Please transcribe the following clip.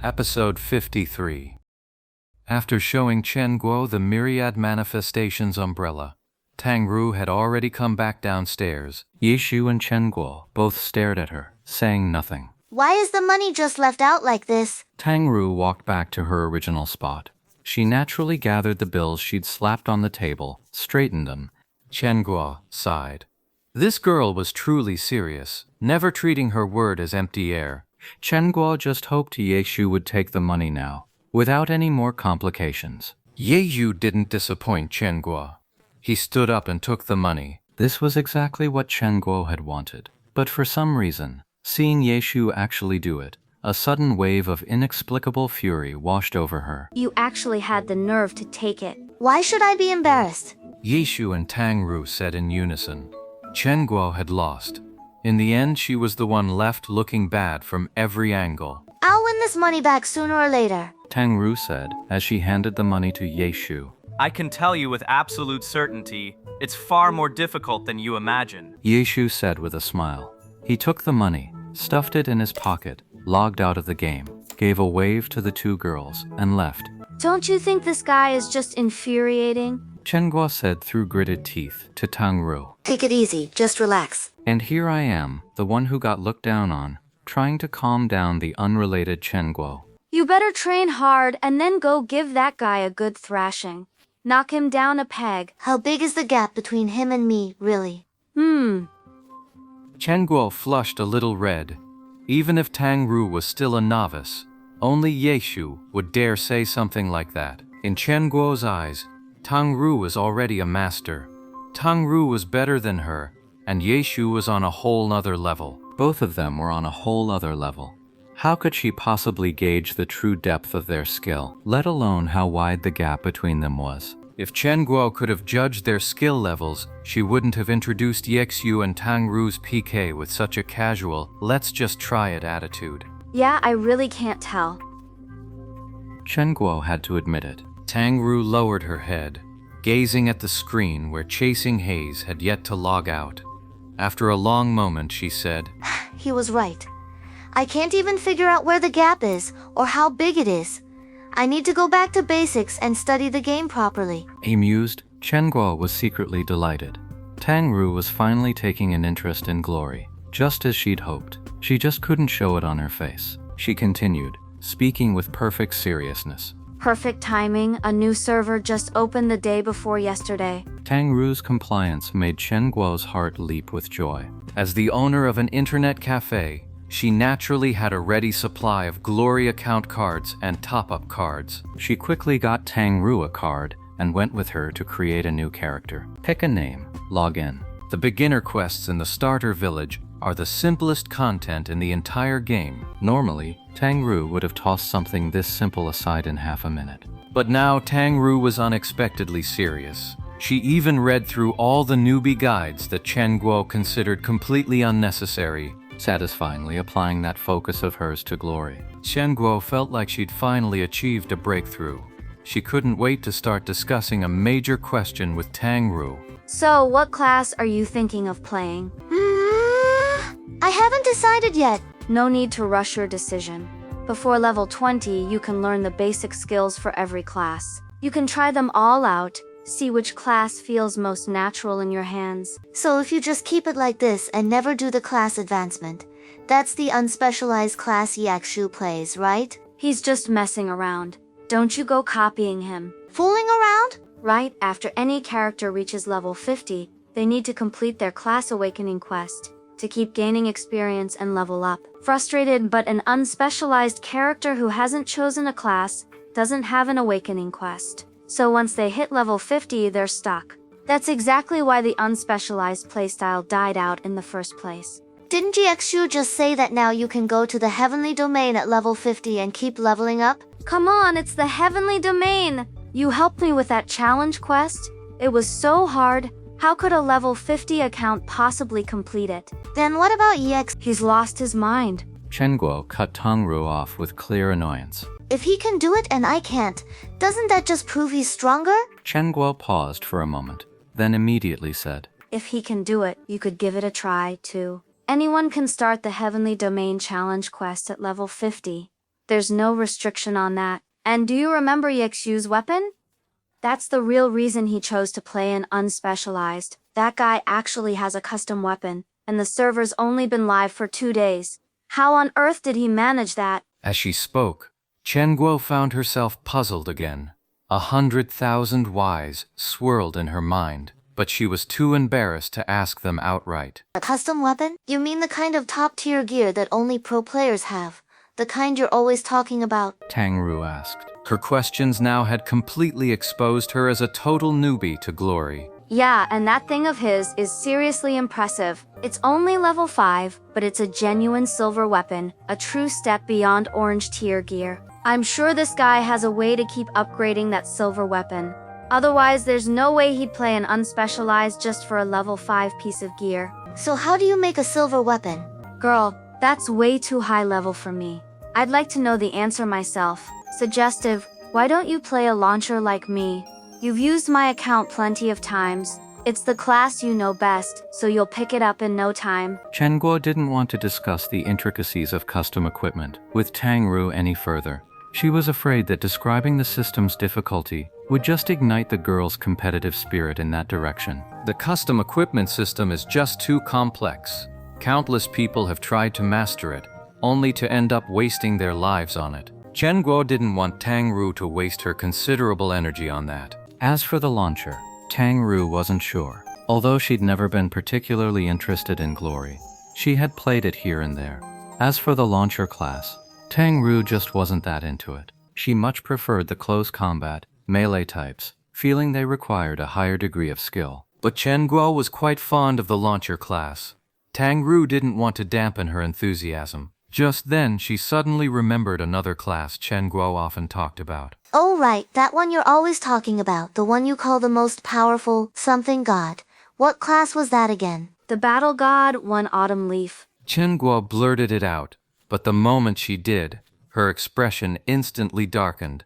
Episode 53. After showing Chen Guo the myriad manifestations umbrella, Tang Ru had already come back downstairs. Ye Shu and Chen Guo both stared at her, saying nothing. Why is the money just left out like this? Tang Ru walked back to her original spot. She naturally gathered the bills she'd slapped on the table, straightened them. Chen Guo sighed. This girl was truly serious, never treating her word as empty air. Chen Guo just hoped Ye Shu would take the money now, without any more complications. Ye Shu didn't disappoint Chen Guo. He stood up and took the money. This was exactly what Chen Guo had wanted. But for some reason, seeing Ye Shu actually do it, a sudden wave of inexplicable fury washed over her. You actually had the nerve to take it. Why should I be embarrassed? Ye Shu and Tang Ru said in unison. Chen Guo had lost. In the end, she was the one left looking bad from every angle. I'll win this money back sooner or later. Tang Ru said as she handed the money to Ye Shu. I can tell you with absolute certainty, it's far more difficult than you imagine. Ye Shu said with a smile. He took the money, stuffed it in his pocket, logged out of the game, gave a wave to the two girls, and left. Don't you think this guy is just infuriating? Chen Guo said through gritted teeth to Tang Ru. Take it easy, just relax. And here I am, the one who got looked down on, trying to calm down the unrelated Chen Guo. You better train hard and then go give that guy a good thrashing. Knock him down a peg. How big is the gap between him and me, really? Chen Guo flushed a little red. Even if Tang Ru was still a novice, only Ye Shu would dare say something like that. In Chen Guo's eyes, Tang Ru was already a master. Tang Ru was better than her, and Ye Shu was on a whole other level. Both of them were on a whole other level. How could she possibly gauge the true depth of their skill, let alone how wide the gap between them was? If Chen Guo could have judged their skill levels, she wouldn't have introduced Ye Xiu and Tang Ru's PK with such a casual, let's just try it attitude. Yeah, I really can't tell. Chen Guo had to admit it. Tang Ru lowered her head, gazing at the screen where Chasing Haze had yet to log out. After a long moment, she said, He was right. I can't even figure out where the gap is, or how big it is. I need to go back to basics and study the game properly. Amused, Chen Guo was secretly delighted. Tang Ru was finally taking an interest in Glory, just as she'd hoped. She just couldn't show it on her face. She continued, speaking with perfect seriousness. Perfect timing, a new server just opened the day before yesterday. Tang Ru's compliance made Chen Guo's heart leap with joy. As the owner of an internet cafe, she naturally had a ready supply of Glory account cards and top-up cards. She quickly got Tang Ru a card and went with her to create a new character. Pick a name, log in. The beginner quests in the starter village are the simplest content in the entire game. Normally, Tang Ru would have tossed something this simple aside in half a minute. But now Tang Ru was unexpectedly serious. She even read through all the newbie guides that Chen Guo considered completely unnecessary, satisfyingly applying that focus of hers to Glory. Chen Guo felt like she'd finally achieved a breakthrough. She couldn't wait to start discussing a major question with Tang Ru. So, what class are you thinking of playing? I haven't decided yet. No need to rush your decision. Before level 20, you can learn the basic skills for every class. You can try them all out, see which class feels most natural in your hands. So if you just keep it like this and never do the class advancement, that's the unspecialized class Ye Xiu plays, right? He's just messing around. Don't you go copying him. Fooling around? Right after any character reaches level 50, they need to complete their class awakening quest to keep gaining experience and level up. Frustrated, but an unspecialized character who hasn't chosen a class doesn't have an awakening quest. So once they hit level 50, they're stuck. That's exactly why the unspecialized playstyle died out in the first place. Didn't Ye Xiu just say that now you can go to the Heavenly Domain at level 50 and keep leveling up? Come on, it's the Heavenly Domain! You helped me with that challenge quest? It was so hard. How could a level 50 account possibly complete it? Then what about Ye Xiu? He's lost his mind. Chen Guo cut Tang Ru off with clear annoyance. If he can do it and I can't, doesn't that just prove he's stronger? Chen Guo paused for a moment, then immediately said, If he can do it, you could give it a try, too. Anyone can start the Heavenly Domain challenge quest at level 50. There's no restriction on that. And do you remember Yexu's weapon? That's the real reason he chose to play in unspecialized. That guy actually has a custom weapon, and the server's only been live for 2 days. How on earth did he manage that? As she spoke, Chen Guo found herself puzzled again. 100,000 whys swirled in her mind, but she was too embarrassed to ask them outright. A custom weapon? You mean the kind of top-tier gear that only pro players have? The kind you're always talking about? Tang Ru asked. Her questions now had completely exposed her as a total newbie to glory. Yeah, and that thing of his is seriously impressive. It's only level 5, but it's a genuine silver weapon, a true step beyond orange tier gear. I'm sure this guy has a way to keep upgrading that silver weapon. Otherwise, there's no way he'd play an unspecialized just for a level 5 piece of gear. So how do you make a silver weapon? Girl, that's way too high level for me. I'd like to know the answer myself. Suggestive, why don't you play a launcher like me? You've used my account plenty of times. It's the class you know best, so you'll pick it up in no time. Chen Guo didn't want to discuss the intricacies of custom equipment with Tang Ru any further. She was afraid that describing the system's difficulty would just ignite the girl's competitive spirit in that direction. The custom equipment system is just too complex. Countless people have tried to master it, only to end up wasting their lives on it. Chen Guo didn't want Tang Ru to waste her considerable energy on that. As for the launcher, Tang Ru wasn't sure. Although she'd never been particularly interested in glory, she had played it here and there. As for the launcher class, Tang Ru just wasn't that into it. She much preferred the close combat, melee types, feeling they required a higher degree of skill. But Chen Guo was quite fond of the launcher class. Tang Ru didn't want to dampen her enthusiasm. Just then, she suddenly remembered another class Chen Guo often talked about. Oh right, that one you're always talking about, the one you call the most powerful something god. What class was that again? The battle god, one autumn leaf. Chen Guo blurted it out, but the moment she did, her expression instantly darkened.